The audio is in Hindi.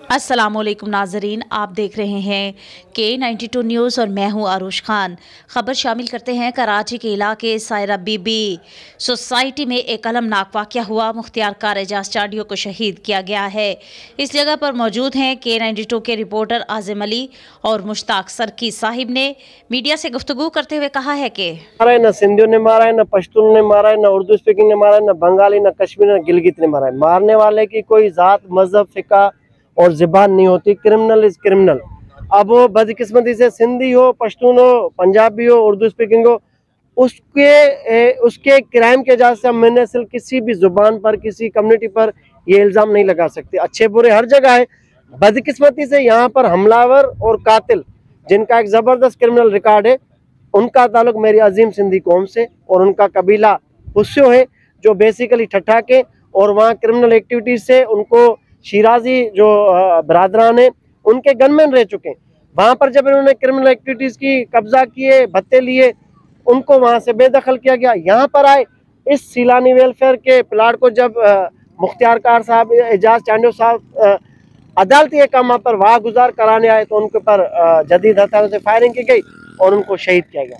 अस्सलामुअलैकुम नाजरीन, आप देख रहे हैं K92 न्यूज़ और मैं हूं आरुष खान। खबर शामिल करते हैं। कराची के इलाके सायरा बीबी सोसाइटी में एक अलमनाक वाक़या हुआ। मुख्तियार कार एजाज चाडियो को शहीद किया गया है। इस जगह पर मौजूद हैं K92 के रिपोर्टर आज़िम अली और मुश्ताक सरकी साहिब ने मीडिया से गुफ्तगू करते हुए कहा है कि न सिंधियों ने मारा है, न पश्तून ने मारा है, न उर्दू स्पीकिंग ने मारा है, न बंगाली, न कश्मीरी, न गिलगित ने मारा है। मारने वाले की कोई जात, मजहब, फिका और ज़बान नहीं होती। Criminal is criminal. अब वो बदकिस्मती से सिंधी हो, पश्तून हो, पंजाबी हो, उर्दू स्पीकिंग हो, उसके क्राइम के वजह से हम मुनसिल किसी भी जुबान पर, किसी कम्युनिटी पर ये इल्ज़ाम नहीं लगा सकते। अच्छे बुरे हर जगह है। बदकिस्मती से यहाँ पर हमलावर और कातिल जिनका एक ज़बरदस्त क्रिमिनल रिकॉर्ड है, उनका ताल्लुक मेरी अजीम सिंधी कौम से और उनका कबीला हुस्यो है, जो बेसिकली ठट्ठा के और वहाँ क्रिमिनल एक्टिविटीज से उनको शिराजी जो बरादरान है उनके गनमैन रह चुके हैं। वहाँ पर जब इन्होंने क्रिमिनल एक्टिविटीज की कब्जा किए, भत्ते लिए, उनको वहाँ से बेदखल किया गया। यहाँ पर आए इस सीलानी वेलफेयर के प्लाट को जब मुख्तियार कार साहब, एजाज चांडियो साहब अदालती काम पर वाह गुजार कराने आए तो उनके ऊपर जदीद हथियारों से फायरिंग की गई और उनको शहीद किया गया।